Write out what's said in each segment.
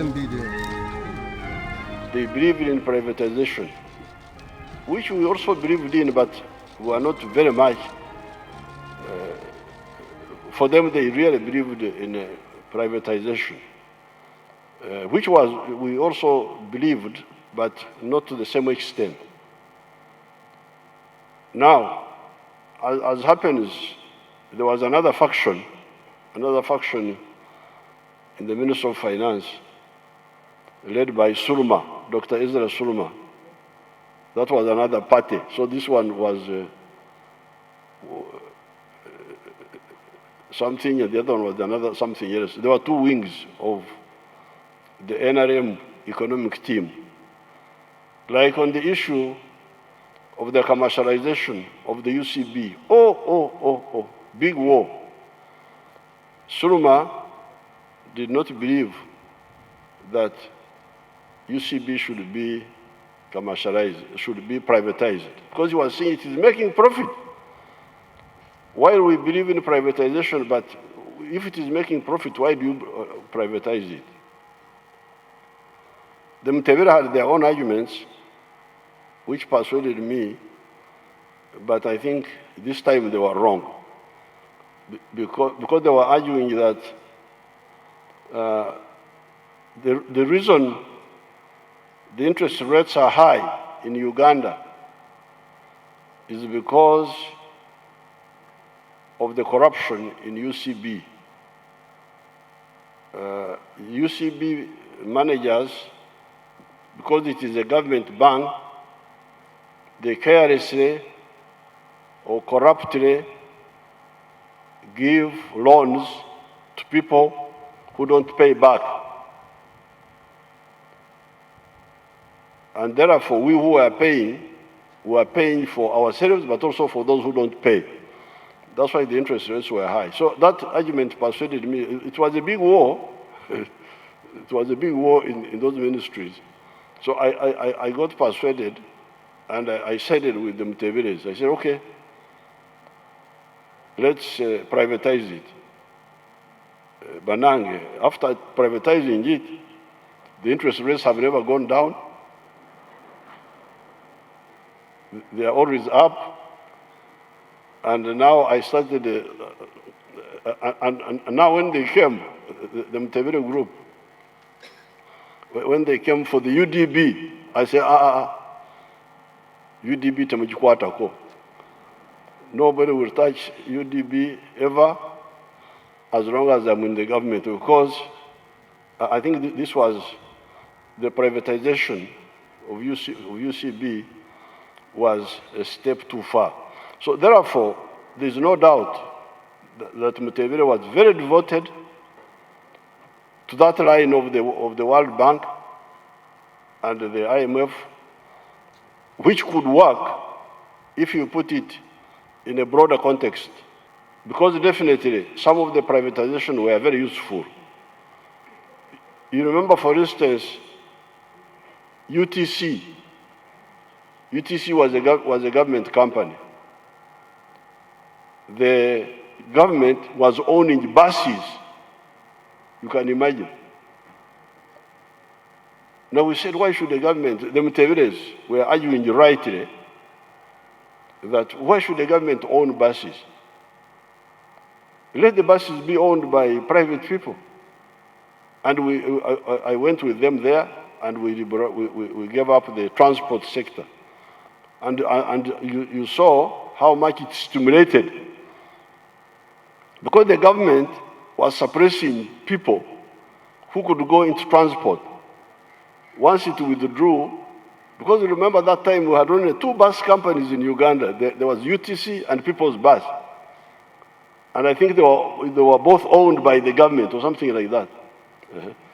them be there? They believed in privatization, which we also believed in, but were not very much. For them, they really believed in privatization, which we also believed, but not to the same extent. Now, as happens, there was another faction in the Ministry of Finance, led by Surma, Dr. Ezra Surma. That was another party. So this one was something, and the other one was another something else. There were two wings of the NRM economic team. Like on the issue of the commercialization of the UCB, big war. Surma did not believe that UCB should be commercialized, should be privatized, because he was saying it is making profit. While we believe in privatization, but if it is making profit, why do you privatize it? The Mutebile had their own arguments, which persuaded me, but I think this time they were wrong. Because they were arguing that the reason the interest rates are high in Uganda is because of the corruption in UCB. UCB managers, because it is a government bank, they carelessly or corruptly give loans to people who don't pay back. And therefore, we who are paying for ourselves, but also for those who don't pay. That's why the interest rates were high. So that argument persuaded me. It was a big war. It was a big war in those ministries. So I got persuaded, and I sided with the Mutebiles. I said, okay, let's privatize it. Banange, after privatizing it, the interest rates have never gone down. They are always up. And now I started, and now when they came, the Mutebile group, when they came for the UDB, I said, UDB temujikwatako. Nobody will touch UDB ever as long as I'm in the government, because I think this was the privatization of UCB was a step too far. So therefore, there's no doubt that Mutebile was very devoted to that line of the World Bank and the IMF, which could work if you put it in a broader context. Because definitely, some of the privatization were very useful. You remember, for instance, UTC. UTC was a government company. The government was owning buses. You can imagine. Now we said, why should the government, the Mutebiles were arguing rightly that why should the government own buses? Let the buses be owned by private people. And I went with them there, and we gave up the transport sector. And you saw how much it stimulated, because the government was suppressing people who could go into transport. Once it withdrew, because remember that time we had only two bus companies in Uganda. There was UTC and People's Bus. And I think they were both owned by the government or something like that.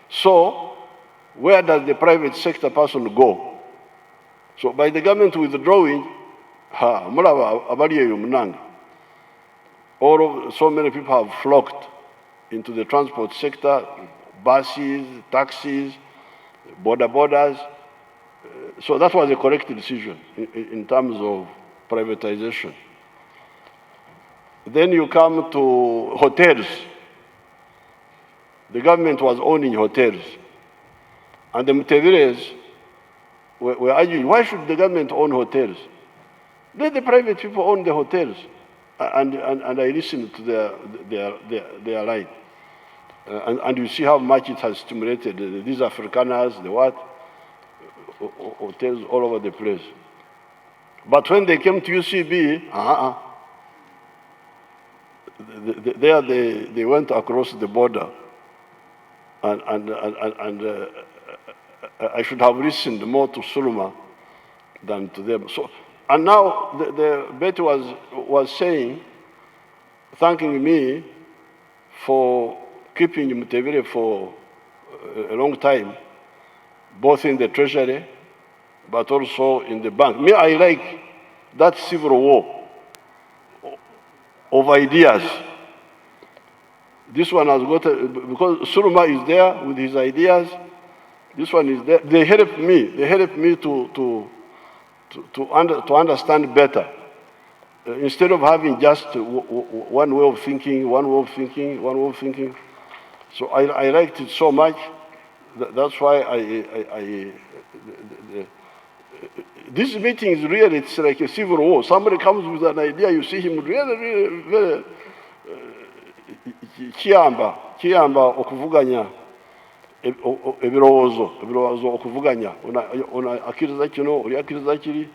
So where does the private sector person go? So by the government withdrawing, so many people have flocked into the transport sector, buses, taxis, borders. So that was a correct decision in terms of privatization. Then you come to hotels. The government was owning hotels. And the Mutebiles were arguing, why should the government own hotels? Let the private people own the hotels. And I listened to their line. And you see how much it has stimulated these Afrikaners, the what? Hotels all over the place. But when they came to UCB, there they went across the border. And I should have listened more to Suluma than to them. So, and now the Betty was saying, thanking me for keeping Mutebile for a long time, both in the treasury, but also in the bank. Me, I like that civil war of ideas. This one has got, because Suluma is there with his ideas, this one is there. They help me to understand better. Instead of having just one way of thinking. So I liked it so much. That's why this meeting is really, it's like a civil war. Somebody comes with an idea, you see him really very kiyamba okuvuganya ebirowoozo okuvuganya ona akiriza kino oli akiriza kiri